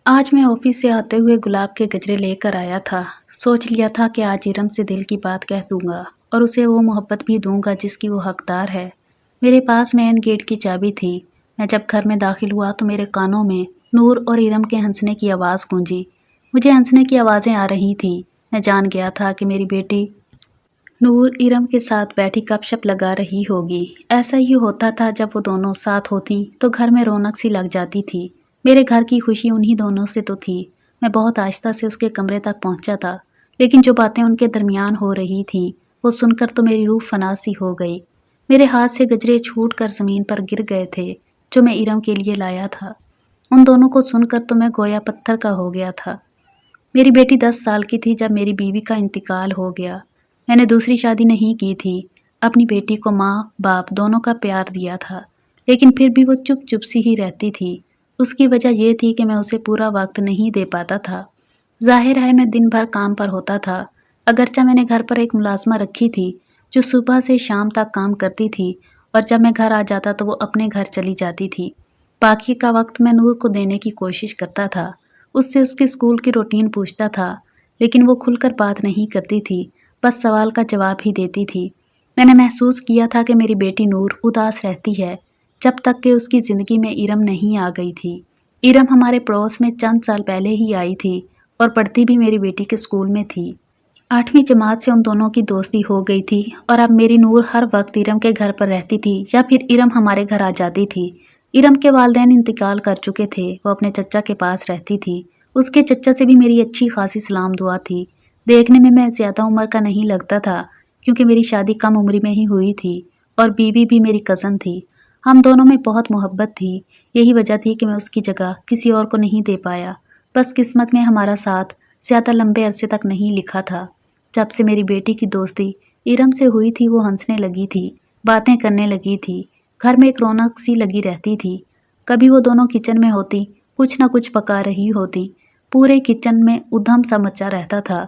आज मैं ऑफिस से आते हुए गुलाब के गजरे लेकर आया था। सोच लिया था कि आज इरम से दिल की बात कह दूंगा और उसे वो मोहब्बत भी दूंगा जिसकी वो हकदार है। मेरे पास मेन गेट की चाबी थी। मैं जब घर में दाखिल हुआ तो मेरे कानों में नूर और इरम के हंसने की आवाज़ गूंजी। मुझे हंसने की आवाज़ें आ रही थी। मैं जान गया था कि मेरी बेटी नूर इरम के साथ बैठी गपशप लगा रही होगी। ऐसा ही होता था, जब वो दोनों साथ होती तो घर में रौनक सी लग जाती थी। मेरे घर की खुशी उन्हीं दोनों से तो थी। मैं बहुत आहिस्ता से उसके कमरे तक पहुंचा था, लेकिन जो बातें उनके दरमियान हो रही थीं वो सुनकर तो मेरी रूह फना सी हो गई। मेरे हाथ से गजरे छूट कर ज़मीन पर गिर गए थे, जो मैं इरम के लिए लाया था। उन दोनों को सुनकर तो मैं गोया पत्थर का हो गया था। मेरी बेटी 10 साल की थी जब मेरी बीवी का इंतकाल हो गया। मैंने दूसरी शादी नहीं की थी। अपनी बेटी को माँ बाप दोनों का प्यार दिया था, लेकिन फिर भी वो चुप चुप सी ही रहती थी। उसकी वजह ये थी कि मैं उसे पूरा वक्त नहीं दे पाता था। जाहिर है मैं दिन भर काम पर होता था। अगरचा मैंने घर पर एक मुलाजमा रखी थी जो सुबह से शाम तक काम करती थी, और जब मैं घर आ जाता तो वो अपने घर चली जाती थी। बाकी का वक्त मैं नूर को देने की कोशिश करता था। उससे उसके स्कूल की रूटीन पूछता था, लेकिन वो खुलकर बात नहीं करती थी, बस सवाल का जवाब ही देती थी। मैंने महसूस किया था कि मेरी बेटी नूर उदास रहती है जब तक कि उसकी ज़िंदगी में इरम नहीं आ गई थी। इरम हमारे पड़ोस में चंद साल पहले ही आई थी और पढ़ती भी मेरी बेटी के स्कूल में थी। 8वीं जमात से उन दोनों की दोस्ती हो गई थी, और अब मेरी नूर हर वक्त इरम के घर पर रहती थी या फिर इरम हमारे घर आ जाती थी। इरम के वालिदैन इंतकाल कर चुके थे। वो अपने चचा के पास रहती थी। उसके चचा से भी मेरी अच्छी खासी सलाम दुआ थी। देखने में मैं ज़्यादा उम्र का नहीं लगता था, क्योंकि मेरी शादी कम उम्र में ही हुई थी और बीवी भी मेरी कज़न थी। हम दोनों में बहुत मोहब्बत थी। यही वजह थी कि मैं उसकी जगह किसी और को नहीं दे पाया। बस किस्मत में हमारा साथ ज़्यादा लंबे अरसे तक नहीं लिखा था। जब से मेरी बेटी की दोस्ती इरम से हुई थी, वो हंसने लगी थी, बातें करने लगी थी। घर में एक रौनक सी लगी रहती थी। कभी वो दोनों किचन में होती, कुछ ना कुछ पका रही होती। पूरे किचन में उधम सा मचा रहता था,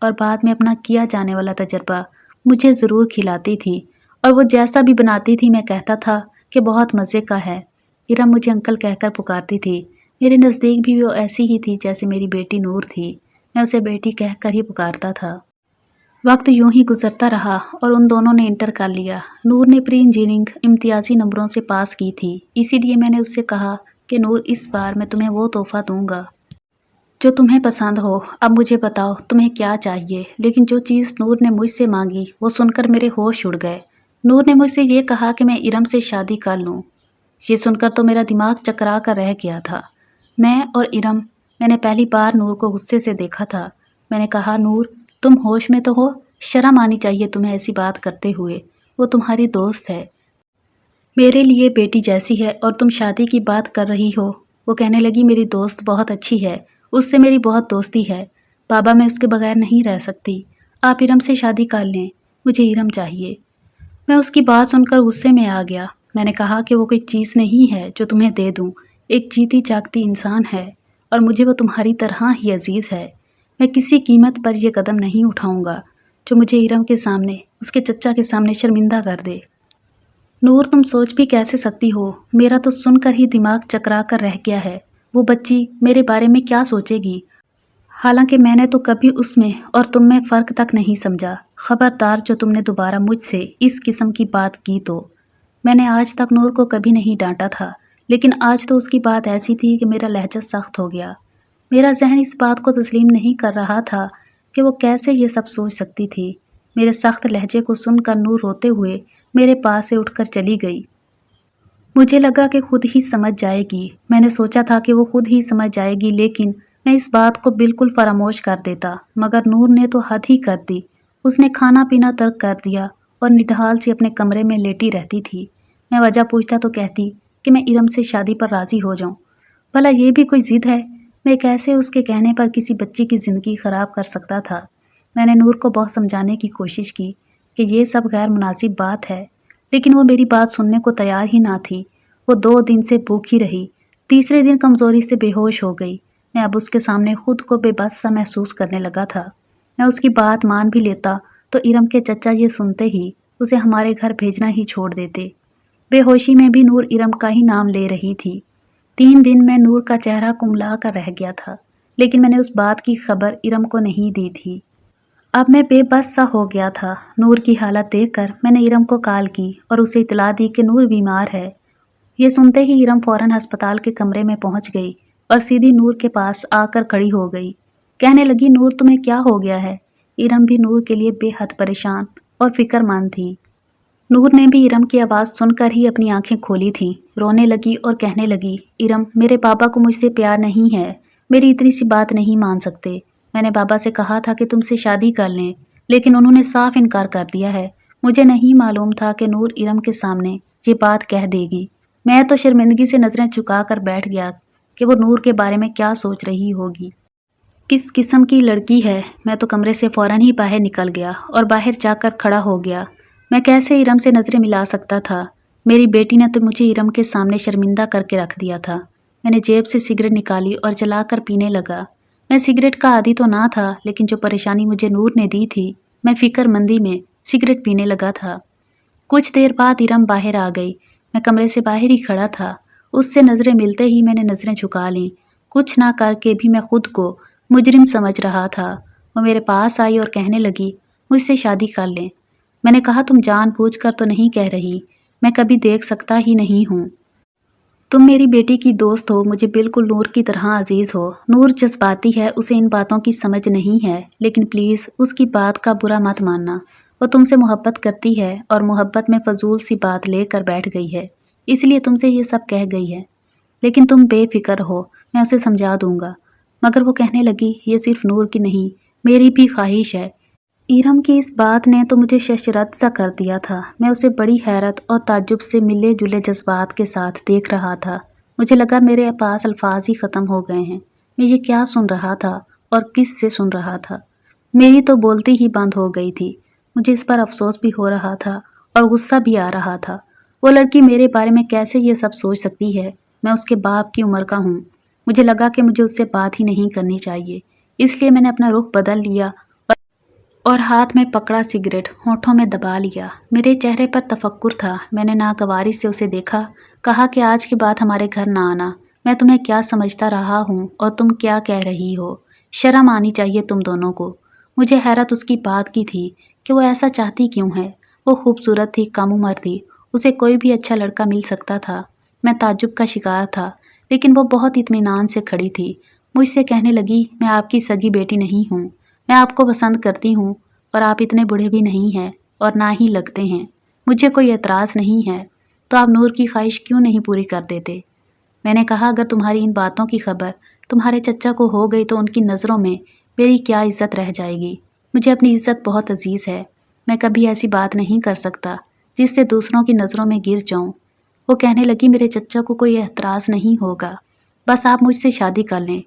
और बाद में अपना किया जाने वाला तजर्बा मुझे ज़रूर खिलाती थी। और वो जैसा भी बनाती थी मैं कहता था कि बहुत मज़े का है। इरम मुझे अंकल कहकर पुकारती थी। मेरे नज़दीक भी वो ऐसी ही थी जैसे मेरी बेटी नूर थी। मैं उसे बेटी कहकर ही पुकारता था। वक्त यूं ही गुजरता रहा और उन दोनों ने इंटर कर लिया। नूर ने प्री इंजीनियरिंग इम्तियाजी नंबरों से पास की थी, इसीलिए मैंने उससे कहा कि नूर, इस बार मैं तुम्हें वो तोहफ़ा दूंगा जो तुम्हें पसंद हो। अब मुझे बताओ तुम्हें क्या चाहिए। लेकिन जो चीज़ नूर ने मुझसे मांगी वो सुनकर मेरे होश उड़ गए। नूर ने मुझसे ये कहा कि मैं इरम से शादी कर लूँ। ये सुनकर तो मेरा दिमाग चकरा कर रह गया था। मैं और इरम, मैंने पहली बार नूर को गुस्से से देखा था। मैंने कहा, नूर तुम होश में तो हो? शर्म आनी चाहिए तुम्हें ऐसी बात करते हुए। वो तुम्हारी दोस्त है, मेरे लिए बेटी जैसी है, और तुम शादी की बात कर रही हो। वो कहने लगी, मेरी दोस्त बहुत अच्छी है, उससे मेरी बहुत दोस्ती है। बाबा, मैं उसके बगैर नहीं रह सकती। आप इरम से शादी कर लें, मुझे इरम चाहिए। मैं उसकी बात सुनकर गुस्से में आ गया। मैंने कहा कि वो कोई चीज़ नहीं है जो तुम्हें दे दूँ। एक जीती जागती इंसान है, और मुझे वो तुम्हारी तरह ही अजीज़ है। मैं किसी कीमत पर यह कदम नहीं उठाऊँगा जो मुझे इरम के सामने, उसके चचा के सामने शर्मिंदा कर दे। नूर, तुम सोच भी कैसे सकती हो? मेरा तो सुनकर ही दिमाग चकरा कर रह गया है। वो बच्ची मेरे बारे में क्या सोचेगी? हालांकि मैंने तो कभी उसमें और तुम में फ़र्क तक नहीं समझा। खबरदार जो तुमने दोबारा मुझसे इस किस्म की बात की तो। मैंने आज तक नूर को कभी नहीं डांटा था, लेकिन आज तो उसकी बात ऐसी थी कि मेरा लहजा सख्त हो गया। मेरा जहन इस बात को तस्लीम नहीं कर रहा था कि वो कैसे ये सब सोच सकती थी। मेरे सख्त लहजे को सुनकर नूर रोते हुए मेरे पास से उठकर चली गई। मुझे लगा कि खुद ही समझ जाएगी। मैंने सोचा था कि वो खुद ही समझ जाएगी, लेकिन मैं इस बात को बिल्कुल फरामोश कर देता। मगर नूर ने तो हद ही कर दी। उसने खाना पीना तर्क कर दिया और निढाल से अपने कमरे में लेटी रहती थी। मैं वजह पूछता तो कहती कि मैं इरम से शादी पर राज़ी हो जाऊं। भला ये भी कोई ज़िद है? मैं कैसे उसके कहने पर किसी बच्ची की ज़िंदगी ख़राब कर सकता था? मैंने नूर को बहुत समझाने की कोशिश की कि ये सब गैर मुनासिब बात है, लेकिन वो मेरी बात सुनने को तैयार ही ना थी। वो 2 दिन से भूखी रही। तीसरे दिन कमज़ोरी से बेहोश हो गई। मैं अब उसके सामने खुद को बेबस सा महसूस करने लगा था। मैं उसकी बात मान भी लेता तो इरम के चचा ये सुनते ही उसे हमारे घर भेजना ही छोड़ देते। बेहोशी में भी नूर इरम का ही नाम ले रही थी। 3 दिन में नूर का चेहरा कुम्हला कर रह गया था, लेकिन मैंने उस बात की खबर इरम को नहीं दी थी। अब मैं बेबस सा हो गया था। नूर की हालत देखकर मैंने इरम को कॉल की और उसे इतला दी कि नूर बीमार है। ये सुनते ही इरम फौरन अस्पताल के कमरे में पहुंच गई और सीधी नूर के पास आकर खड़ी हो गई। कहने लगी, नूर तुम्हें क्या हो गया है? इरम भी नूर के लिए बेहद परेशान और फिक्रमंद थी। नूर ने भी इरम की आवाज़ सुनकर ही अपनी आंखें खोली थीं। रोने लगी और कहने लगी, इरम, मेरे पापा को मुझसे प्यार नहीं है। मेरी इतनी सी बात नहीं मान सकते। मैंने बाबा से कहा था कि तुमसे शादी कर लें, लेकिन उन्होंने साफ इनकार कर दिया है। मुझे नहीं मालूम था कि नूर इरम के सामने ये बात कह देगी। मैं तो शर्मिंदगी से नज़रें झुका कर बैठ गया कि वो नूर के बारे में क्या सोच रही होगी, किस किस्म की लड़की है। मैं तो कमरे से फ़ौरन ही बाहर निकल गया और बाहर जाकर खड़ा हो गया। मैं कैसे इरम से नज़रें मिला सकता था? मेरी बेटी ने तो मुझे इरम के सामने शर्मिंदा करके रख दिया था। मैंने जेब से सिगरेट निकाली और जलाकर पीने लगा। मैं सिगरेट का आदी तो ना था, लेकिन जो परेशानी मुझे नूर ने दी थी, मैं फिक्रमंदी में सिगरेट पीने लगा था। कुछ देर बाद इरम बाहर आ गई। मैं कमरे से बाहर ही खड़ा था। उससे नज़रें मिलते ही मैंने नज़रें झुका लीं। कुछ ना करके भी मैं खुद को मुजरिम समझ रहा था। वो मेरे पास आई और कहने लगी, मुझसे शादी कर लें। मैंने कहा, तुम जानबूझकर तो नहीं कह रही, मैं कभी देख सकता ही नहीं हूँ। तुम मेरी बेटी की दोस्त हो, मुझे बिल्कुल नूर की तरह अजीज़ हो। नूर जज्बाती है, उसे इन बातों की समझ नहीं है, लेकिन प्लीज़ उसकी बात का बुरा मत मानना। वो तुमसे मोहब्बत करती है और मोहब्बत में फजूल सी बात लेकर बैठ गई है, इसलिए तुमसे ये सब कह गई है। लेकिन तुम बेफिक्र हो, मैं उसे समझा दूंगा। मगर वो कहने लगी, ये सिर्फ नूर की नहीं, मेरी भी ख्वाहिश है। इरम की इस बात ने तो मुझे शशरत सा कर दिया था। मैं उसे बड़ी हैरत और ताज्जुब से मिले जुले जज्बात के साथ देख रहा था। मुझे लगा मेरे पास अल्फाज ही ख़त्म हो गए हैं। मैं ये क्या सुन रहा था और किस से सुन रहा था? मेरी तो बोलती ही बंद हो गई थी। मुझे इस पर अफसोस भी हो रहा था और गुस्सा भी आ रहा था। वो लड़की मेरे बारे में कैसे ये सब सोच सकती है? मैं उसके बाप की उम्र का हूँ। मुझे लगा कि मुझे उससे बात ही नहीं करनी चाहिए, इसलिए मैंने अपना रुख बदल लिया और हाथ में पकड़ा सिगरेट होठों में दबा लिया। मेरे चेहरे पर तफक्कुर था। मैंने नागवारी से उसे देखा, कहा कि आज के बाद हमारे घर ना आना। मैं तुम्हें क्या समझता रहा हूँ और तुम क्या कह रही हो? शर्म आनी चाहिए तुम दोनों को। मुझे हैरत उसकी बात की थी कि वो ऐसा चाहती क्यों है। वो खूबसूरत थी, कम उम्र थी, उसे कोई भी अच्छा लड़का मिल सकता था। मैं ताज्जुब का शिकार था, लेकिन वो बहुत इत्मीनान से खड़ी थी। मुझसे कहने लगी, मैं आपकी सगी बेटी नहीं हूँ। मैं आपको पसंद करती हूँ और आप इतने बूढ़े भी नहीं हैं और ना ही लगते हैं। मुझे कोई एतराज़ नहीं है, तो आप नूर की ख्वाहिश क्यों नहीं पूरी कर देते? मैंने कहा, अगर तुम्हारी इन बातों की खबर तुम्हारे चचा को हो गई तो उनकी नज़रों में मेरी क्या इज़्ज़त रह जाएगी? मुझे अपनी इज़्ज़त बहुत अजीज़ है। मैं कभी ऐसी बात नहीं कर सकता जिससे दूसरों की नज़रों में गिर जाऊँ। वो कहने लगी, मेरे चचा को कोई एतराज़ नहीं होगा, बस आप मुझसे शादी कर लें।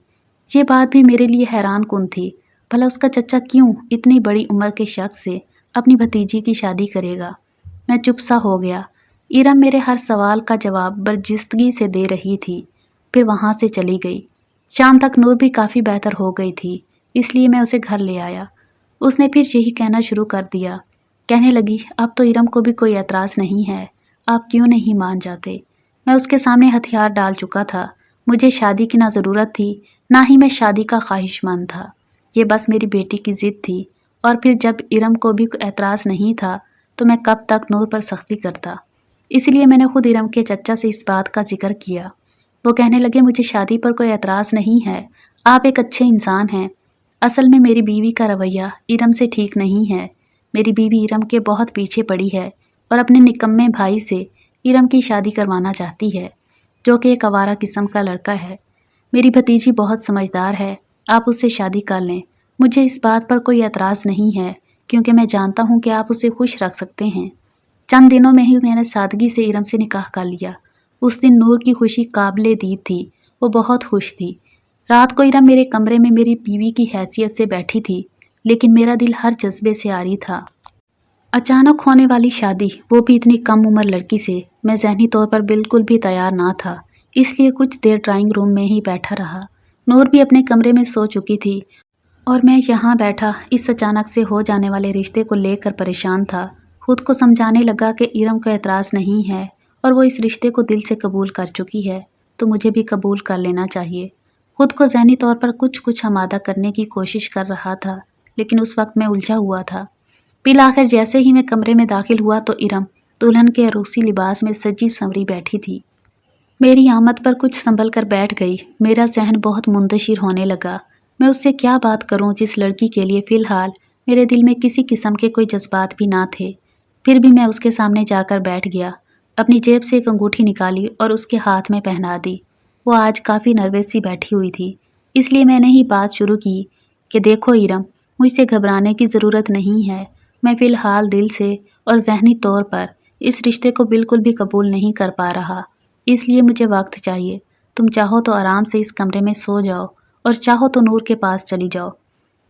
ये बात भी मेरे लिए हैरान कुन थी। भला उसका चचा क्यों इतनी बड़ी उम्र के शख्स से अपनी भतीजी की शादी करेगा? मैं चुप सा हो गया। इरम मेरे हर सवाल का जवाब बर्जिस्तगी से दे रही थी, फिर वहाँ से चली गई। शाम तक नूर भी काफ़ी बेहतर हो गई थी, इसलिए मैं उसे घर ले आया। उसने फिर यही कहना शुरू कर दिया। कहने लगी, अब तो इरम को भी कोई एतराज़ नहीं है, आप क्यों नहीं मान जाते? मैं उसके सामने हथियार डाल चुका था। मुझे शादी की ना ज़रूरत थी, ना ही मैं शादी का ख्वाहिशमंद था। ये बस मेरी बेटी की ज़िद थी, और फिर जब इरम को भी एतराज़ नहीं था तो मैं कब तक नूर पर सख्ती करता। इसलिए मैंने खुद इरम के चचा से इस बात का जिक्र किया। वो कहने लगे, मुझे शादी पर कोई एतराज़ नहीं है, आप एक अच्छे इंसान हैं। असल में मेरी बीवी का रवैया इरम से ठीक नहीं है। मेरी बीवी इरम के बहुत पीछे पड़ी है और अपने निकम्मे भाई से इरम की शादी करवाना चाहती है, जो कि एक आवारा किस्म का लड़का है। मेरी भतीजी बहुत समझदार है, आप उससे शादी कर लें। मुझे इस बात पर कोई एतराज़ नहीं है, क्योंकि मैं जानता हूँ कि आप उसे खुश रख सकते हैं। चंद दिनों में ही मैंने सादगी से इरम से निकाह कर लिया। उस दिन नूर की खुशी काबिले दीद थी। वो बहुत खुश थी। रात को इरम मेरे कमरे में मेरी बीवी की हैसियत से बैठी थी, लेकिन मेरा दिल हर जज्बे से आरी था। अचानक होने वाली शादी, वो भी इतनी कम उम्र लड़की से, मैं ज़हनी तौर पर बिल्कुल भी तैयार ना था। इसलिए कुछ देर ड्राइंग रूम में ही बैठा रहा। नूर भी अपने कमरे में सो चुकी थी और मैं यहाँ बैठा इस अचानक से हो जाने वाले रिश्ते को लेकर परेशान था। खुद को समझाने लगा कि इरम को एतराज़ नहीं है और वो इस रिश्ते को दिल से कबूल कर चुकी है। तो मुझे भी कबूल कर लेना चाहिए। खुद को ज़हनी तौर पर कुछ आमादा करने की कोशिश कर रहा था, लेकिन उस वक्त मैं उलझा हुआ था। बिल आखिर जैसे ही मैं कमरे में दाखिल हुआ तो इरम दुल्हन के अरूसी लिबास में सजी संवरी बैठी थी। मेरी आमद पर कुछ संभल कर बैठ गई। मेरा ज़हन बहुत मुंतशिर होने लगा। मैं उससे क्या बात करूं जिस लड़की के लिए फ़िलहाल मेरे दिल में किसी किस्म के कोई जज्बात भी ना थे। फिर भी मैं उसके सामने जाकर बैठ गया। अपनी जेब से एक अंगूठी निकाली और उसके हाथ में पहना दी। वो आज काफ़ी नर्वस सी बैठी हुई थी, इसलिए मैंने ही बात शुरू की कि देखो इरम, मुझसे घबराने की ज़रूरत नहीं है। मैं फ़िलहाल दिल से और ज़हनी तौर पर इस रिश्ते को बिल्कुल भी कबूल नहीं कर पा रहा, इसलिए मुझे वक्त चाहिए। तुम चाहो तो आराम से इस कमरे में सो जाओ और चाहो तो नूर के पास चली जाओ।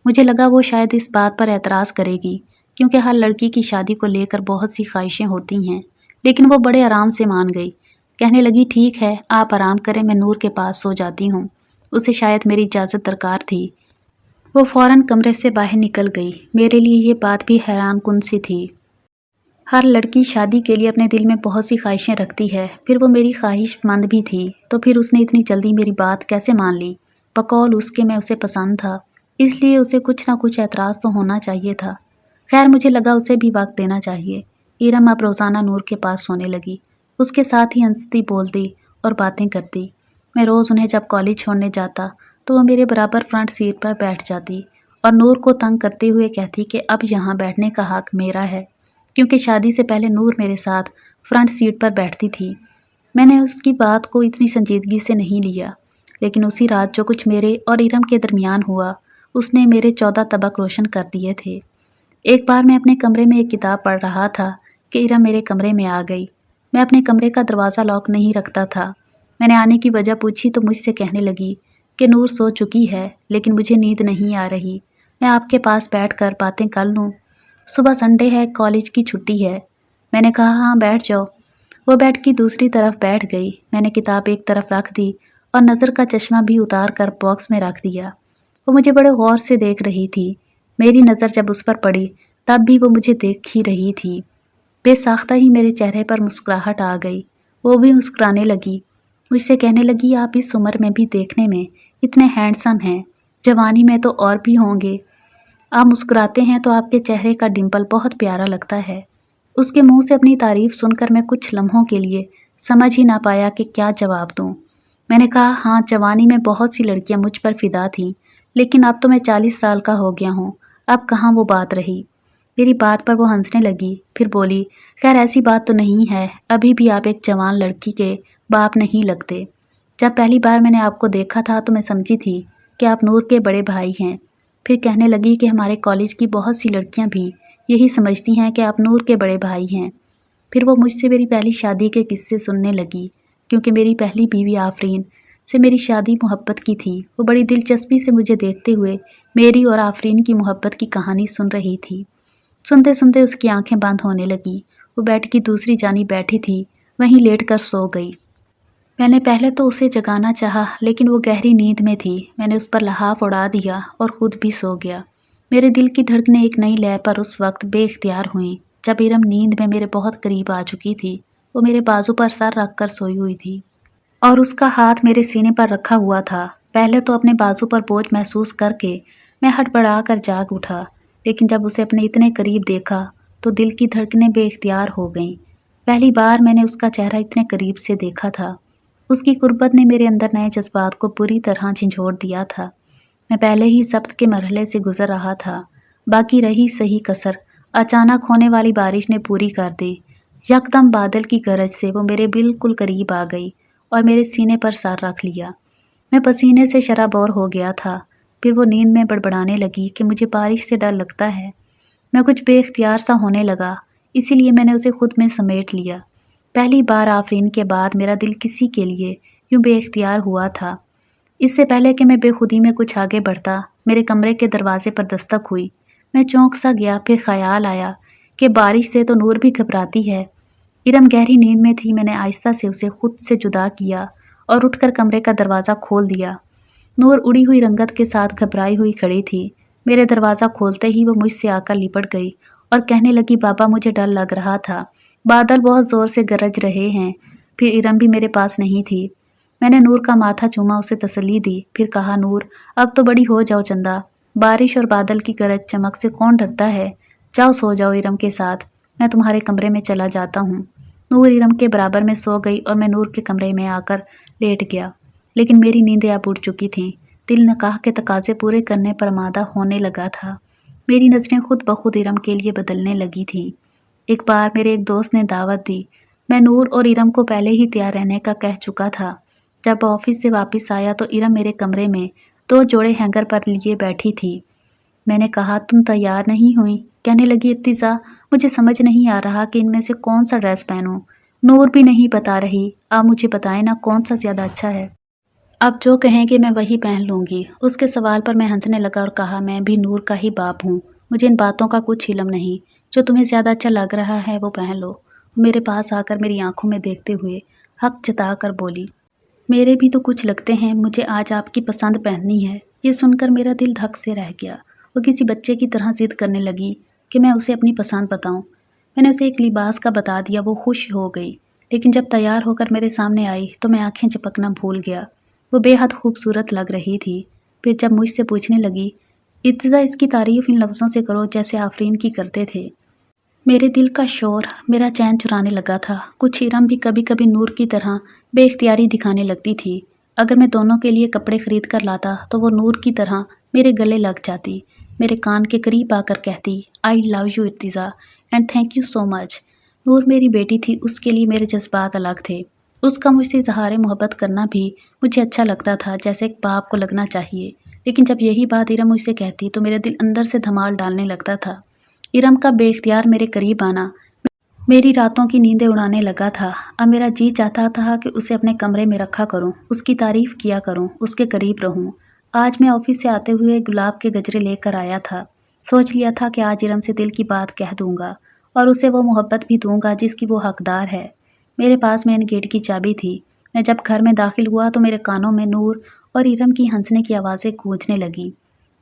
मुझे लगा वो शायद इस बात पर एतराज़ करेगी, क्योंकि हर लड़की की शादी को लेकर बहुत सी ख्वाहिशें होती हैं, लेकिन वो बड़े आराम से मान गई। कहने लगी, ठीक है, आप आराम करें, मैं नूर के पास सो जाती हूँ। उसे शायद मेरी इजाज़त दरकार थी। वो फ़ौरन कमरे से बाहर निकल गई। मेरे लिए ये बात भी हैरान कुन सी थी। हर लड़की शादी के लिए अपने दिल में बहुत सी ख्वाहिशें रखती है, फिर वो मेरी ख्वाहिशमंद भी थी, तो फिर उसने इतनी जल्दी मेरी बात कैसे मान ली? बकौल उसके मैं उसे पसंद था, इसलिए उसे कुछ ना कुछ एतराज़ तो होना चाहिए था। खैर, मुझे लगा उसे भी वक्त देना चाहिए। इरम अब रोज़ाना नूर के पास सोने लगी। उसके साथ ही हंसती बोलती और बातें करती। मैं रोज़ उन्हें जब कॉलेज छोड़ने जाता तो वो मेरे बराबर फ्रंट सीट पर बैठ जाती और नूर को तंग करते हुए कहती कि अब यहाँ बैठने का हक मेरा है, क्योंकि शादी से पहले नूर मेरे साथ फ्रंट सीट पर बैठती थी। मैंने उसकी बात को इतनी संजीदगी से नहीं लिया, लेकिन उसी रात जो कुछ मेरे और इरम के दरमियान हुआ, उसने मेरे 14 तबक रोशन कर दिए थे। एक बार मैं अपने कमरे में एक किताब पढ़ रहा था कि इरम मेरे कमरे में आ गई। मैं अपने कमरे का दरवाज़ा लॉक नहीं रखता था। मैंने आने की वजह पूछी तो मुझसे कहने लगी कि नूर सो चुकी है, लेकिन मुझे नींद नहीं आ रही। मैं आपके पास बैठकर बातें कर लूँ? सुबह संडे है, कॉलेज की छुट्टी है। मैंने कहा, हाँ बैठ जाओ। वो बेड की दूसरी तरफ बैठ गई। मैंने किताब एक तरफ रख दी और नज़र का चश्मा भी उतार कर बॉक्स में रख दिया। वो मुझे बड़े गौर से देख रही थी। मेरी नज़र जब उस पर पड़ी तब भी वो मुझे देख ही रही थी। बेसाख्ता ही मेरे चेहरे पर मुस्कुराहट आ गई। वो भी मुस्कुराने लगी। मुझसे कहने लगी, आप इस उम्र में भी देखने में इतने हैंडसम हैं, जवानी में तो और भी होंगे। आप मुस्कुराते हैं तो आपके चेहरे का डिम्पल बहुत प्यारा लगता है। उसके मुंह से अपनी तारीफ सुनकर मैं कुछ लम्हों के लिए समझ ही ना पाया कि क्या जवाब दूं। मैंने कहा, हाँ, जवानी में बहुत सी लड़कियां मुझ पर फिदा थीं, लेकिन अब तो मैं 40 साल का हो गया हूँ। अब कहाँ वो बात रही। मेरी बात पर वो हंसने लगी, फिर बोली, खैर ऐसी बात तो नहीं है, अभी भी आप एक जवान लड़की के बाप नहीं लगते। जब पहली बार मैंने आपको देखा था तो मैं समझी थी कि आप नूर के बड़े भाई हैं। फिर कहने लगी कि हमारे कॉलेज की बहुत सी लड़कियां भी यही समझती हैं कि आप नूर के बड़े भाई हैं। फिर वो मुझसे मेरी पहली शादी के किस्से सुनने लगी, क्योंकि मेरी पहली बीवी आफरीन से मेरी शादी मोहब्बत की थी। वो बड़ी दिलचस्पी से मुझे देखते हुए मेरी और आफरीन की मोहब्बत की कहानी सुन रही थी। सुनते सुनते उसकी आंखें बंद होने लगी। वो बेड की दूसरी जानी बैठी थी, वहीं लेटकर सो गई। मैंने पहले तो उसे जगाना चाहा, लेकिन वो गहरी नींद में थी। मैंने उस पर लहाफ उड़ा दिया और खुद भी सो गया। मेरे दिल की धड़कनें एक नई लय पर उस वक्त बेख्तियार हुईं जब इरम नींद में मेरे बहुत करीब आ चुकी थी। वो मेरे बाजू पर सर रख कर सोई हुई थी और उसका हाथ मेरे सीने पर रखा हुआ था। पहले तो अपने बाजू पर बोझ महसूस करके मैं हड़बड़ा कर जाग उठा, लेकिन जब उसे अपने इतने करीब देखा तो दिल की धड़कनें बेख्तियार हो गईं। पहली बार मैंने उसका चेहरा इतने करीब से देखा था। उसकी कुर्बत ने मेरे अंदर नए जज्बात को पूरी तरह झंझोड़ दिया था। मैं पहले ही सब्त के मरहले से गुजर रहा था। बाकी रही सही कसर अचानक होने वाली बारिश ने पूरी कर दी। यकदम बादल की गरज से वो मेरे बिल्कुल करीब आ गई और मेरे सीने पर सर रख लिया। मैं पसीने से शराबोर हो गया था। फिर वो नींद में बड़बड़ाने लगी कि मुझे बारिश से डर लगता है। मैं कुछ बेख्तियार सा होने लगा, इसीलिए मैंने उसे खुद में समेट लिया। पहली बार आफरीन के बाद मेरा दिल किसी के लिए यूं बेख्तियार हुआ था। इससे पहले कि मैं बेखुदी में कुछ आगे बढ़ता, मेरे कमरे के दरवाजे पर दस्तक हुई। मैं चौंक सा गया। फिर ख्याल आया कि बारिश से तो नूर भी घबराती है। इरम गहरी नींद में थी। मैंने आहिस्ता से उसे खुद से जुदा किया और उठकर कमरे का दरवाज़ा खोल दिया। नूर उड़ी हुई रंगत के साथ घबराई हुई खड़ी थी। मेरे दरवाज़ा खोलते ही वो मुझसे आकर लिपट गई और कहने लगी, बाबा, मुझे डर लग रहा था। बादल बहुत ज़ोर से गरज रहे हैं। फिर इरम भी मेरे पास नहीं थी। میں نے نور کا ماتھا چوما، اسے تسلی دی، پھر کہا نور اب تو بڑی ہو جاؤ چندہ، بارش اور بادل کی گرج چمک سے کون ڈرتا ہے، جاؤ سو جاؤ ارم کے ساتھ، میں تمہارے کمرے میں چلا جاتا ہوں۔ نور ارم کے برابر میں سو گئی اور میں نور کے کمرے میں آ کر لیٹ گیا، لیکن میری نیندیں اب اڑ چکی تھیں، دل نکاح کے تقاضے پورے کرنے پر آمادہ ہونے لگا تھا، میری نظریں خود بخود ارم کے لیے بدلنے لگی تھیں۔ ایک بار میرے ایک دوست نے دعوت دی، میں نور اور ارم کو پہلے ہی تیار رہنے کا کہہ چکا تھا۔ جب آفس سے واپس آیا تو ارم میرے کمرے میں 2 جوڑے ہینگر پر لیے بیٹھی تھی۔ میں نے کہا تم تیار نہیں ہوئی؟ کہنے لگی ارتضیٰ مجھے سمجھ نہیں آ رہا کہ ان میں سے کون سا ڈریس پہنوں، نور بھی نہیں بتا رہی، آپ مجھے بتائیں نا کون سا زیادہ اچھا ہے۔ اب جو کہیں گے میں وہی پہن لوں گی۔ اس کے سوال پر میں ہنسنے لگا اور کہا میں بھی نور کا ہی باپ ہوں، مجھے ان باتوں کا کچھ علم نہیں، جو تمہیں زیادہ اچھا لگ رہا ہے وہ پہن لو۔ وہ میرے پاس آ کر میری آنکھوں میں دیکھتے ہوئے حق جتا کر بولی میرے بھی تو کچھ لگتے ہیں، مجھے آج آپ کی پسند پہننی ہے۔ یہ سن کر میرا دل دھک سے رہ گیا، وہ کسی بچے کی طرح ضد کرنے لگی کہ میں اسے اپنی پسند بتاؤں۔ میں نے اسے ایک لباس کا بتا دیا، وہ خوش ہو گئی، لیکن جب تیار ہو کر میرے سامنے آئی تو میں آنکھیں چپکنا بھول گیا، وہ بے حد خوبصورت لگ رہی تھی۔ پھر جب مجھ سے پوچھنے لگی ارتضیٰ اس کی تعریف ان لفظوں سے کرو جیسے آفرین کی کرتے تھے، میرے دل کا شور میرا چین چرانے لگا تھا۔ کچھ ارم بھی کبھی کبھی نور کی طرح بے اختیاری دکھانے لگتی تھی، اگر میں دونوں کے لیے کپڑے خرید کر لاتا تو وہ نور کی طرح میرے گلے لگ جاتی، میرے کان کے قریب آ کر کہتی آئی love you Irtiza and thank you so much. Noor میری بیٹی تھی، اس کے لیے میرے جذبات الگ تھے، اس کا مجھ سے اظہار محبت کرنا بھی مجھے اچھا لگتا تھا جیسے ایک باپ کو لگنا چاہیے، لیکن جب یہی بات ارم مجھ سے کہتی تو میرا دل اندر سے دھمال ڈالنے لگتا تھا۔ ارم کا بے اختیار میرے قریب آنا میری راتوں کی نیندیں اڑانے لگا تھا، اب میرا جی چاہتا تھا کہ اسے اپنے کمرے میں رکھا کروں، اس کی تعریف کیا کروں، اس کے قریب رہوں۔ آج میں آفس سے آتے ہوئے گلاب کے گجرے لے کر آیا تھا، سوچ لیا تھا کہ آج ارم سے دل کی بات کہہ دوں گا اور اسے وہ محبت بھی دوں گا جس کی وہ حقدار ہے۔ میرے پاس مین گیٹ کی چابی تھی، میں جب گھر میں داخل ہوا تو میرے کانوں میں نور اور ارم کی ہنسنے کی آوازیں گونجنے لگی۔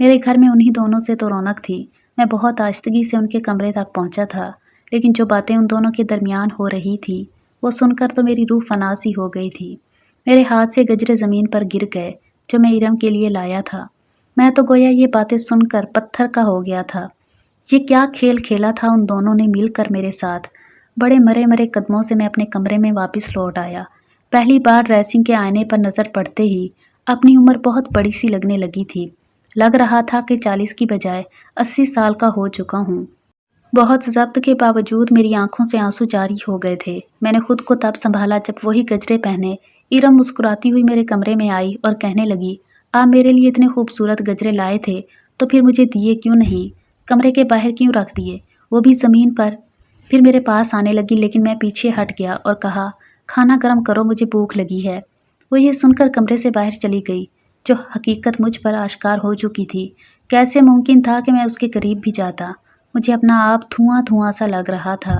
میرے گھر میں انہی دونوں سے تو رونق تھی، میں بہت آہستگی سے ان کے کمرے تک پہنچا تھا، لیکن جو باتیں ان دونوں کے درمیان ہو رہی تھی وہ سن کر تو میری روح فنا سی ہو گئی تھی۔ میرے ہاتھ سے گجرے زمین پر گر گئے جو میں ارم کے لیے لایا تھا، میں تو گویا یہ باتیں سن کر پتھر کا ہو گیا تھا۔ یہ کیا کھیل کھیلا تھا ان دونوں نے مل کر میرے ساتھ۔ بڑے مرے مرے قدموں سے میں اپنے کمرے میں واپس لوٹ آیا، پہلی بار ڈریسنگ کے آئینے پر نظر پڑتے ہی اپنی عمر بہت بڑی سی لگنے لگی تھی، لگ رہا تھا کہ 40 کی بجائے 80 سال کا ہو چکا ہوں۔ بہت ضبط کے باوجود میری آنکھوں سے آنسو جاری ہو گئے تھے، میں نے خود کو تب سنبھالا جب وہی گجرے پہنے ارم مسکراتی ہوئی میرے کمرے میں آئی اور کہنے لگی آپ میرے لیے اتنے خوبصورت گجرے لائے تھے تو پھر مجھے دیے کیوں نہیں، کمرے کے باہر کیوں رکھ دیے، وہ بھی زمین پر۔ پھر میرے پاس آنے لگی لیکن میں پیچھے ہٹ گیا اور کہا کھانا گرم کرو، مجھے بھوک لگی ہے۔ وہ یہ سن کر کمرے سے باہر چلی گئی، جو حقیقت مجھ پر آشکار ہو چکی تھی۔ کیسے ممکن تھا کہ میں اس کے قریب بھی جاتا، مجھے اپنا آپ دھواں دھواں سا لگ رہا تھا۔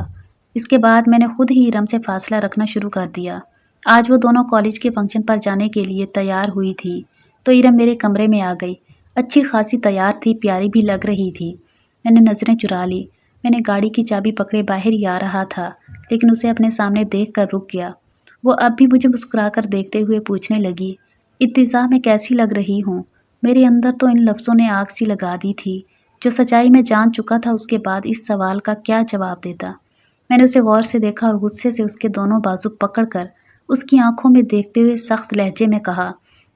اس کے بعد میں نے خود ہی ارم سے فاصلہ رکھنا شروع کر دیا۔ آج وہ دونوں کالج کے فنکشن پر جانے کے لیے تیار ہوئی تھی تو ارم میرے کمرے میں آ گئی، اچھی خاصی تیار تھی، پیاری بھی لگ رہی تھی۔ میں نے نظریں چرا لی، میں نے گاڑی کی چابی پکڑے باہر ہی آ رہا تھا لیکن اسے اپنے سامنے دیکھ کر رک گیا۔ وہ اب بھی مجھے مسکرا کر دیکھتے ہوئے پوچھنے لگی ارتضیٰ میں کیسی لگ رہی ہوں؟ میرے اندر تو ان لفظوں نے آگ سی لگا دی تھی، جو سچائی میں جان چکا تھا اس کے بعد اس سوال کا کیا جواب دیتا۔ میں نے اسے غور سے دیکھا اور غصے سے اس کے دونوں بازو پکڑ کر اس کی آنکھوں میں دیکھتے ہوئے سخت لہجے میں کہا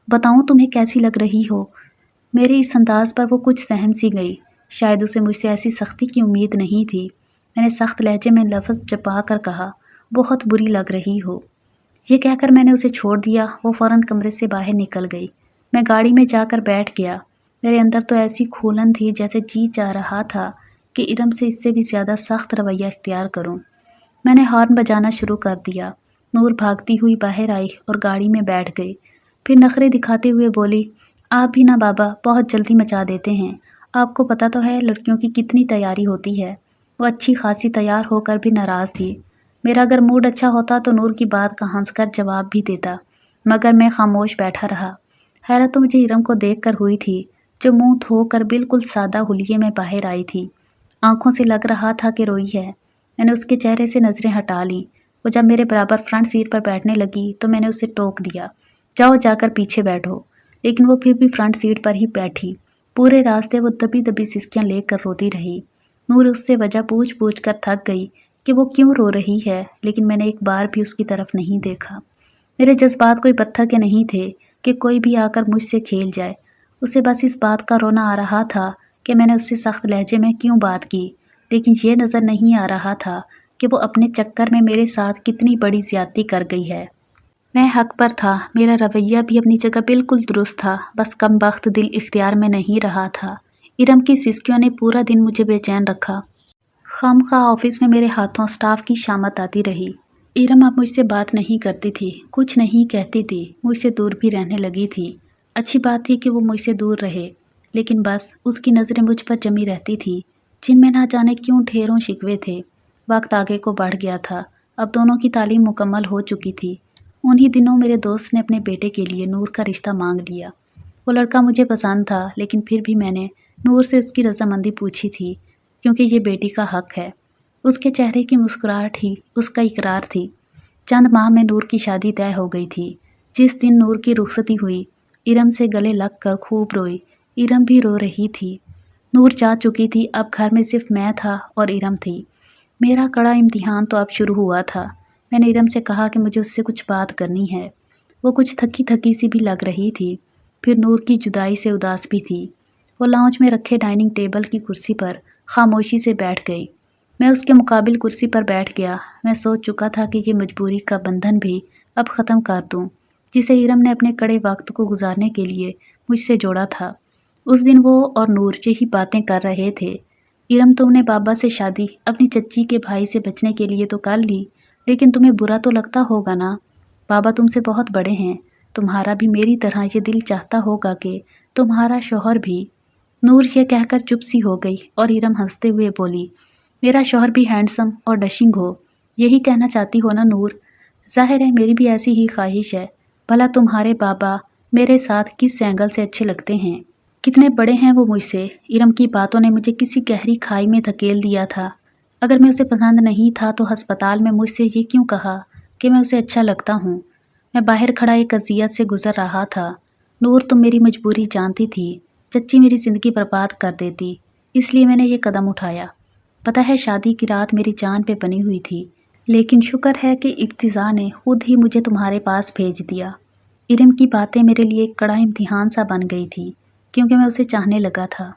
بتاؤں تمہیں کیسی لگ رہی ہو؟ میرے اس انداز پر وہ کچھ سہم سی گئی، شاید اسے مجھ سے ایسی سختی کی امید نہیں تھی۔ میں نے سخت لہجے میں لفظ چپا کر کہا بہت بری لگ رہی ہو۔ یہ کہہ کر میں نے اسے چھوڑ دیا، وہ فوراً کمرے سے باہر نکل گئی۔ میں گاڑی میں جا کر بیٹھ گیا، میرے اندر تو ایسی کھولن تھی جیسے جی چاہ رہا تھا کہ ارم سے اس سے بھی زیادہ سخت رویہ اختیار کروں۔ میں نے ہارن بجانا شروع کر دیا، نور بھاگتی ہوئی باہر آئی اور گاڑی میں بیٹھ گئی، پھر نخرے دکھاتے ہوئے بولی آپ بھی نا بابا بہت جلدی مچا دیتے ہیں، آپ کو پتہ تو ہے لڑکیوں کی کتنی تیاری ہوتی ہے۔ وہ اچھی خاصی تیار ہو کر بھی ناراض تھی۔ میرا اگر موڈ اچھا ہوتا تو نور کی بات کا ہنس کر جواب بھی دیتا، مگر میں خاموش بیٹھا رہا۔ حیرت تو مجھے ارم کو دیکھ کر ہوئی تھی، جو منہ دھو کر بالکل سادہ حلیے میں باہر آئی تھی، آنکھوں سے لگ رہا تھا کہ روئی ہے۔ میں نے اس کے چہرے سے نظریں ہٹا لیں، وہ جب میرے برابر فرنٹ سیٹ پر بیٹھنے لگی تو میں نے اسے ٹوک دیا जाओ जाकर पीछे बैठो। लेकिन वो फिर भी फ्रंट सीट पर ही बैठी। पूरे रास्ते वो दबी दबी सिसकियां लेकर रोती रही। नूर उससे वजह पूछ पूछ कर थक गई कि वो क्यों रो रही है, लेकिन मैंने एक बार भी उसकी तरफ नहीं देखा। मेरे जज्बात कोई पत्थर के नहीं थे कि कोई भी आकर मुझसे खेल जाए। उसे बस इस बात का रोना आ रहा था कि मैंने उससे सख्त लहजे में क्यों बात की, लेकिन ये नज़र नहीं आ रहा था कि वो अपने चक्कर में मेरे साथ कितनी बड़ी ज़्यादती कर गई है। मैं हक पर था, मेरा रवैया भी अपनी जगह बिल्कुल दुरुस्त था, बस कमबख्त दिल इख्तियार में नहीं रहा था। इरम की सिसकियों ने पूरा दिन मुझे बेचैन रखा। खामखा ऑफिस में मेरे हाथों स्टाफ की शामत आती रही। इरम अब मुझसे बात नहीं करती थी, कुछ नहीं कहती थी, मुझसे दूर भी रहने लगी थी। अच्छी बात थी कि वो मुझसे दूर रहे, लेकिन बस उसकी नज़रें मुझ पर जमी रहती थीं, जिनमें ना जाने क्यों ढेरों शिकवे थे। वक्त आगे को बढ़ गया था, अब दोनों की तालीम मुकम्मल हो चुकी थी। उन्हीं दिनों मेरे दोस्त ने अपने बेटे के लिए नूर का रिश्ता मांग लिया। वो लड़का मुझे पसंद था, लेकिन फिर भी मैंने नूर से उसकी रजामंदी पूछी थी, क्योंकि ये बेटी का हक है। उसके चेहरे की मुस्कुराहट ही उसका इकरार थी। चंद माह में नूर की शादी तय हो गई थी। जिस दिन नूर की रुखसती हुई, इरम से गले लग कर खूब रोई। इरम भी रो रही थी। नूर जा चुकी थी, अब घर में सिर्फ मैं था और इरम थी। मेरा कड़ा इम्तिहान तो अब शुरू हुआ था। मैंने इरम से कहा कि मुझे उससे कुछ बात करनी है। वो कुछ थकी थकी सी भी लग रही थी, फिर नूर की जुदाई से उदास भी थी। वो लाउंज में रखे डाइनिंग टेबल की कुर्सी पर खामोशी से बैठ गई। मैं उसके मुकाबिल कुर्सी पर बैठ गया। मैं सोच चुका था कि ये मजबूरी का बंधन भी अब ख़त्म कर दूं, जिसे इरम ने अपने कड़े वक्त को गुजारने के लिए मुझसे जोड़ा था। उस दिन वो और नूर यही बातें कर रहे थे। इरम, तुमने बाबा से शादी अपनी चच्ची के भाई से बचने के लिए तो कर ली, लेकिन तुम्हें बुरा तो लगता होगा ना। बाबा तुमसे बहुत बड़े हैं, तुम्हारा भी मेरी तरह ये दिल चाहता होगा कि तुम्हारा शौहर भी। नूर ये कहकर चुप सी हो गई और इरम हंसते हुए बोली, मेरा शौहर भी हैंडसम और डशिंग हो, यही कहना चाहती हो ना नूर। जाहिर है मेरी भी ऐसी ही ख्वाहिश है। भला तुम्हारे बाबा मेरे साथ किस एंगल से अच्छे लगते हैं, कितने बड़े हैं वो मुझसे। इरम की बातों ने मुझे किसी गहरी खाई में धकेल दिया था। अगर मैं उसे पसंद नहीं था तो अस्पताल में मुझसे ये क्यों कहा कि मैं उसे अच्छा लगता हूँ। मैं बाहर खड़ा एक अजियत से गुजर रहा था। नूर, तुम मेरी मजबूरी जानती थी। चच्ची मेरी ज़िंदगी बर्बाद कर देती, इसलिए मैंने ये कदम उठाया। पता है शादी की रात मेरी जान पे बनी हुई थी, लेकिन शुक्र है कि इर्तिज़ा ने खुद ही मुझे तुम्हारे पास भेज दिया। इरम की बातें मेरे लिए एक कड़ा इम्तिहान सा बन गई थी, क्योंकि मैं उसे चाहने लगा था।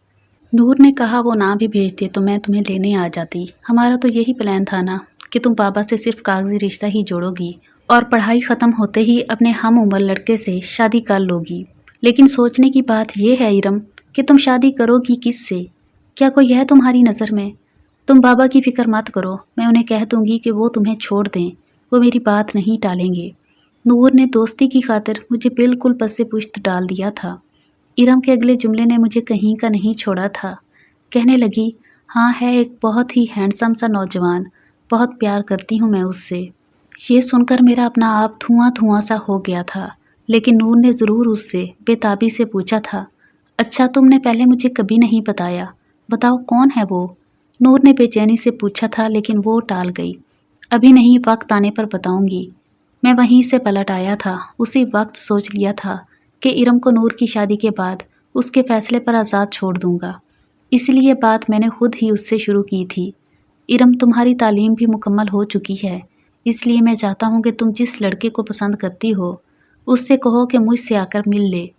नूर ने कहा वो ना भी भेजते तो मैं तुम्हें लेने आ जाती। हमारा तो यही प्लान था ना कि तुम बाबा से सिर्फ कागजी रिश्ता ही जोड़ोगी और पढ़ाई ख़त्म होते ही अपने हम उम्र लड़के से शादी कर लोगी। लेकिन सोचने की बात यह है इरम कि तुम शादी करोगी किससे? क्या कोई है तुम्हारी नज़र में? तुम बाबा की फ़िक्र मत करो, मैं उन्हें कह दूंगी कि वो तुम्हें छोड़ दें, वो मेरी बात नहीं टालेंगे। नूर ने दोस्ती की खातिर मुझे बिल्कुल पस्से पुश्त डाल दिया था। इरम के अगले जुमले ने मुझे कहीं का नहीं छोड़ा था। कहने लगी, हाँ है एक बहुत ही हैंडसम सा नौजवान, बहुत प्यार करती हूँ मैं उससे। ये सुनकर मेरा अपना आप धुआं धुआं सा हो गया था, लेकिन नूर ने ज़रूर उससे बेताबी से पूछा था, अच्छा तुमने पहले मुझे कभी नहीं बताया, बताओ कौन है वो? नूर ने बेचैनी से पूछा था, लेकिन वो टाल गई। अभी नहीं, वक्त आने पर बताऊंगी। मैं वहीं से पलट आया था। उसी वक्त सोच लिया था कि इरम को नूर की शादी के बाद उसके फ़ैसले पर आज़ाद छोड़ दूंगा। इसलिए बात मैंने खुद ही उससे शुरू की थी। इरम, तुम्हारी तालीम भी मुकम्मल हो चुकी है, इसलिए मैं चाहता हूँ कि तुम जिस लड़के को पसंद करती हो उससे कहो कि मुझसे आकर मिल ले।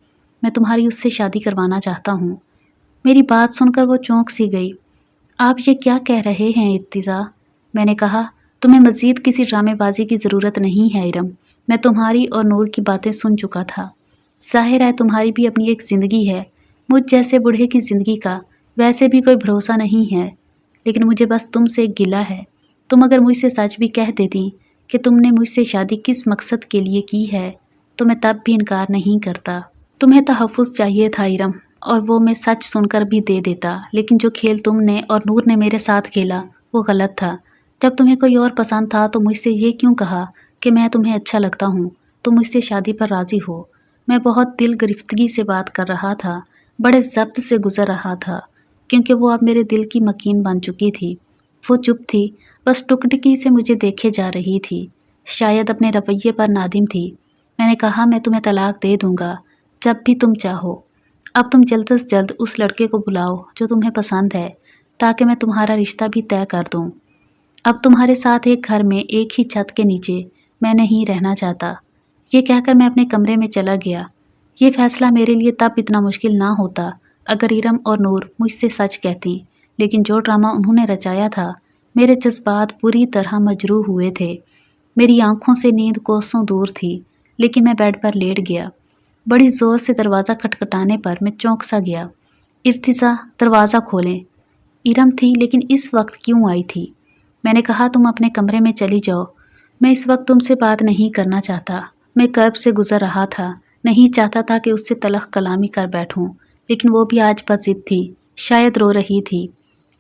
मैं तुम्हारी उससे शादी करवाना चाहता हूँ। मेरी बात सुनकर वो चौंक सी गई। आप ये क्या कह रहे हैं इर्तिज़ा? मैंने कहा, तुम्हें मज़ीद किसी ड्रामेबाजी की ज़रूरत नहीं है इरम। मैं तुम्हारी और नूर की बातें सुन चुका था। ज़ाहिर है तुम्हारी भी अपनी एक ज़िंदगी है। मुझ जैसे बूढ़े की ज़िंदगी का वैसे भी कोई भरोसा नहीं है, लेकिन मुझे बस तुमसे एक गिला है। तुम अगर मुझसे सच भी कह देती कि तुमने मुझसे शादी किस मकसद के लिए की है, तो मैं तब भी इनकार नहीं करता। तुम्हें तहफ़्फ़ुज़ चाहिए था इरम, और वो मैं सच सुनकर भी दे देता, लेकिन जो खेल तुमने और नूर ने मेरे साथ खेला वो गलत था। जब तुम्हें कोई और पसंद था तो मुझसे ये क्यों कहा कि मैं तुम्हें अच्छा लगता हूँ, तुम मुझसे शादी पर राज़ी हो? मैं बहुत दिल गिरफ्तगी से बात कर रहा था, बड़े ज़ब्त से गुज़र रहा था, क्योंकि वो अब मेरे दिल की मकीन बन चुकी थी। वो चुप थी, बस टुकटुकी से मुझे देखे जा रही थी, शायद अपने रवैये पर नादिम थी। मैंने कहा, मैं तुम्हें तलाक दे दूंगा जब भी तुम चाहो। अब तुम जल्द से जल्द उस लड़के को बुलाओ जो तुम्हें पसंद है, ताकि मैं तुम्हारा रिश्ता भी तय कर दूं। अब तुम्हारे साथ एक घर में एक ही छत के नीचे मैं नहीं रहना चाहता। ये कहकर मैं अपने कमरे में चला गया। ये फैसला मेरे लिए तब इतना मुश्किल ना होता अगर इरम और नूर मुझसे सच कहती, लेकिन जो ड्रामा उन्होंने रचाया था, मेरे जज्बात पूरी तरह मजरूह हुए थे। मेरी आंखों से नींद कोसों दूर थी, लेकिन मैं बेड पर लेट गया। बड़ी ज़ोर से दरवाज़ा खटखटाने पर मैं चौंक सा गया। इर्तिज़ा, दरवाज़ा खोलें। इरम थी, लेकिन इस वक्त क्यों आई थी? मैंने कहा, तुम अपने कमरे में चली जाओ, मैं इस वक्त तुमसे बात नहीं करना चाहता। मैं कर्ब से गुजर रहा था, नहीं चाहता था कि उससे तलख कलामी कर बैठूं, लेकिन वो भी आज पर ज़िद थी, शायद रो रही थी।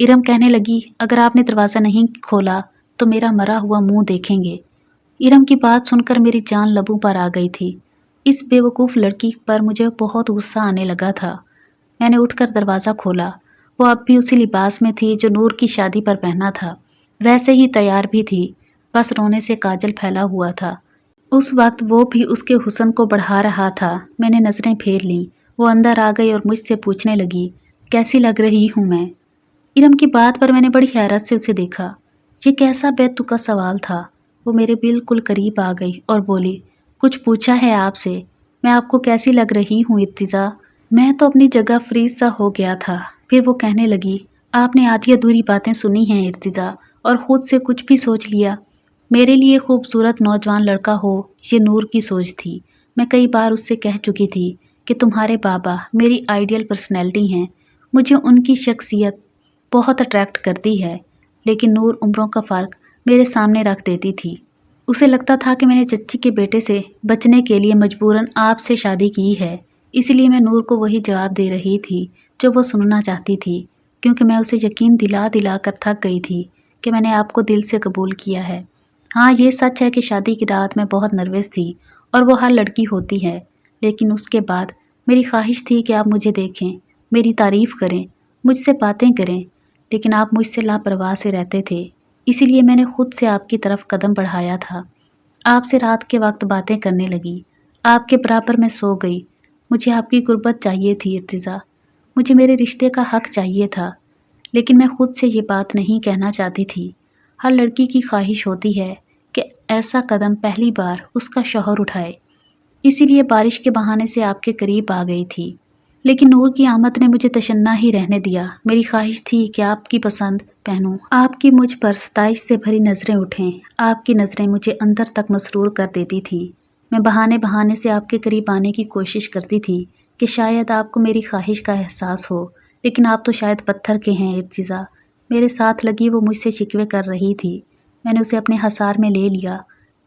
इरम कहने लगी, अगर आपने दरवाज़ा नहीं खोला तो मेरा मरा हुआ मुंह देखेंगे। इरम की बात सुनकर मेरी जान लबों पर आ गई थी। इस बेवकूफ़ लड़की पर मुझे बहुत गुस्सा आने लगा था। मैंने उठकर दरवाज़ा खोला। वो अब भी उसी लिबास में थी जो नूर की शादी पर पहना था, वैसे ही तैयार भी थी, बस रोने से काजल फैला हुआ था। उस वक्त वो भी उसके हुस्न को बढ़ा रहा था। मैंने नज़रें फेर लीं। वो अंदर आ गई और मुझसे पूछने लगी, कैसी लग रही हूँ मैं? इरम की बात पर मैंने बड़ी हैरत से उसे देखा। ये कैसा बेतुका सवाल था? वो मेरे बिल्कुल करीब आ गई और बोली, कुछ पूछा है आपसे? मैं आपको कैसी लग रही हूँ इर्तिज़ा? मैं तो अपनी जगह फ्रीज सा हो गया था। फिर वो कहने लगी, आपने आधी अधूरी बातें सुनी हैं इर्तिज़ा, और ख़ुद से कुछ भी सोच लिया। मेरे लिए खूबसूरत नौजवान लड़का हो, ये नूर की सोच थी। मैं कई बार उससे कह चुकी थी कि तुम्हारे बाबा मेरी आइडियल पर्सनैलिटी हैं, मुझे उनकी शख्सियत बहुत अट्रैक्ट करती है, लेकिन नूर उम्रों का फ़र्क मेरे सामने रख देती थी। उसे लगता था कि मैंने चच्ची के बेटे से बचने के लिए मजबूरन आपसे शादी की है, इसलिए मैं नूर को वही जवाब दे रही थी जो वो सुनना चाहती थी, क्योंकि मैं उसे यकीन दिला दिला कर थक गई थी कि मैंने आपको दिल से कबूल किया है। हाँ, ये सच है कि शादी की रात मैं बहुत नर्वस थी, और वो हर लड़की होती है, लेकिन उसके बाद मेरी ख्वाहिश थी कि आप मुझे देखें, मेरी तारीफ़ करें, मुझसे बातें करें, लेकिन आप मुझसे लापरवाह से रहते थे। इसीलिए मैंने खुद से आपकी तरफ कदम बढ़ाया था। आपसे रात के वक्त बातें करने लगी, आपके बराबर मैं सो गई। मुझे आपकी गुर्बत चाहिए थी इर्तिज़ा, मुझे मेरे रिश्ते का हक चाहिए था, लेकिन मैं खुद से ये बात नहीं कहना चाहती थी। हर लड़की की ख्वाहिश होती है कि ऐसा कदम पहली बार उसका शौहर उठाए, इसीलिए बारिश के बहाने से आपके करीब आ गई थी। लेकिन नूर की आमद ने मुझे तशन्ना ही रहने दिया। मेरी ख्वाहिश थी कि आपकी पसंद पहनूं, आपकी मुझ पर सताइश से भरी नज़रें उठें। आपकी नज़रें मुझे अंदर तक मसरूर कर देती थी। मैं बहाने बहाने से आपके करीब आने की कोशिश करती थी कि शायद आपको मेरी ख्वाहिश का एहसास हो, लेकिन आप तो शायद पत्थर के हैं इर्तिज़ा। मेरे साथ लगी वो मुझसे शिकवे कर रही थी। मैंने उसे अपने हसार में ले लिया।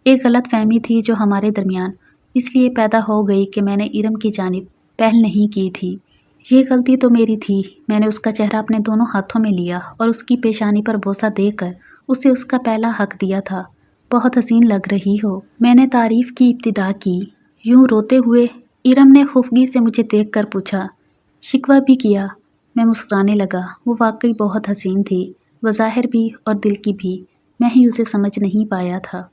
एक गलत फहमी थी जो हमारे दरमियान इसलिए पैदा हो गई कि मैंने इरम की जानिब पहल नहीं की थी। ये गलती तो मेरी थी। मैंने उसका चेहरा अपने दोनों हाथों में लिया और उसकी पेशानी पर बोसा देकर उसे उसका पहला हक दिया था। बहुत हसीन लग रही हो, मैंने तारीफ़ की इब्तिदा की। यूं रोते हुए इरम ने खुफगी से मुझे देखकर पूछा, शिकवा भी किया? मैं मुस्कुराने लगा। वो वाकई बहुत हसीन थी, वज़ाहिर भी और दिल की भी। मैं ही उसे समझ नहीं पाया था।